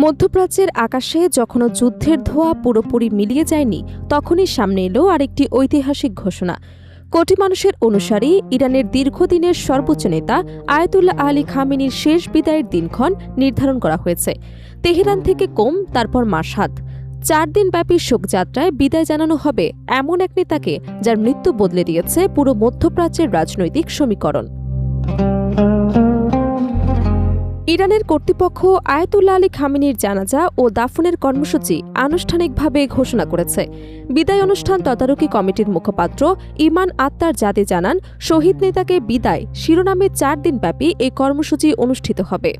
মধ্যপ্রাচ্যের আকাশে যখনও যুদ্ধের ধোঁয়া পুরোপুরি মিলিয়ে যায়নি, তখনই সামনে এলো আরেকটি ঐতিহাসিক ঘোষণা। কোটি মানুষের অনুসারী ইরানের দীর্ঘদিনের সর্বোচ্চ নেতা আয়াতুল্লাহ আলী খামেনির শেষ বিদায়ের দিনক্ষণ নির্ধারণ করা হয়েছে। তেহরান থেকে কোম, তারপর মাশহাদ। 4 দিনব্যাপী শোকযাত্রায় বিদায় জানানো হবে এমন এক নেতাকে যার মৃত্যু বদলে দিয়েছে পুরো মধ্যপ্রাচ্যের রাজনৈতিক সমীকরণ। ইরানের কর্তৃপক্ষ আয়াতুল্লাহ আলী খামেনির জানাজা ও দাফনের কর্মসূচি আনুষ্ঠানিকভাবে ঘোষণা করেছে। বিদায় অনুষ্ঠান তদারকি কমিটির মুখপাত্র ইমান আত্তার জাদে জানান, শহীদ নেতাকে বিদায় শিরোনামে 4 দিনব্যাপী এই কর্মসূচি অনুষ্ঠিত হবে।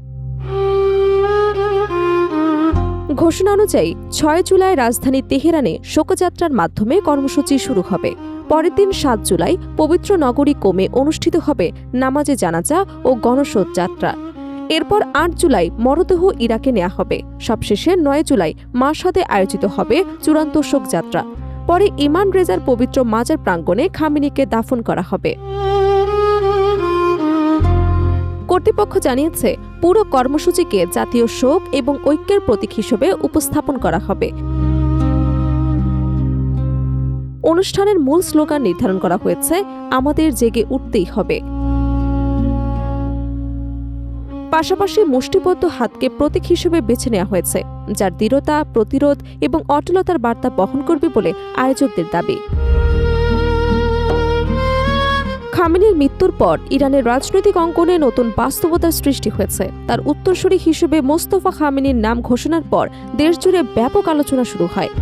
ঘোষণা অনুযায়ী 6 জুলাই রাজধানী তেহরানে শোকযাত্রার মাধ্যমে কর্মসূচি শুরু হবে। পরের দিন 7 জুলাই পবিত্র নগরী কোমে অনুষ্ঠিত হবে নামাজে জানাজা ও গণশোক যাত্রা। এরপর 8 জুলাই মরদেহ ইরাকে নেওয়া হবে। সবশেষে 9 জুলাই মাশহাদে আয়োজিত হবে চূড়ান্ত শোকযাত্রা। পরে ইমান রেজার পবিত্র মাজার প্রাঙ্গণে খামেনিকে দাফন করা হবে। কর্তৃপক্ষ জানিয়েছে, পুরো কর্মসূচিকে জাতীয় শোক এবং ঐক্যের প্রতীক হিসেবে উপস্থাপন করা হবে। অনুষ্ঠানের মূল স্লোগান নির্ধারণ করা হয়েছে, আমাদের জেগে উঠতেই হবে। পাশাপাশি মুষ্টিবদ্ধ হাতকে প্রতীক হিসেবে বেছে নেওয়া হয়েছে, যার দৃঢ়তা, প্রতিরোধ এবং অটলতার বার্তা বহন করবে বলে আয়োজকদের দাবি। খামেনির মৃত্যুর পর ইরানের রাজনৈতিক অঙ্গনে নতুন বাস্তবতার সৃষ্টি হয়েছে। তার উত্তরসূরি হিসেবে মোস্তফা খামেনির নাম ঘোষণার পর দেশজুড়ে ব্যাপক আলোচনা শুরু হয়।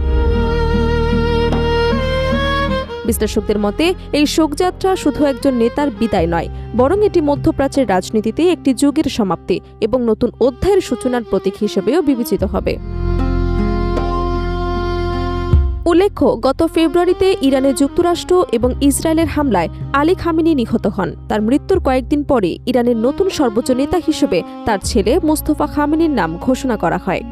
বিশ্লেষকদের মতে, এই শোকযাত্রা শুধু একজন নেতার বিদায় নয়, বরং এটি মধ্যপ্রাচ্যের রাজনীতিতে একটি যুগের সমাপ্তি এবং নতুন অধ্যায়ের সূচনার প্রতীক হিসেবেও বিবেচিত হবে। উল্লেখ্য, গত ফেব্রুয়ারিতে ইরানে যুক্তরাষ্ট্র এবং ইসরায়েলের হামলায় আলী খামেনি নিহত হন। তার মৃত্যুর কয়েকদিন পরে ইরানের নতুন সর্বোচ্চ নেতা হিসেবে তার ছেলে মোস্তফা খামেনির নাম ঘোষণা করা হয়।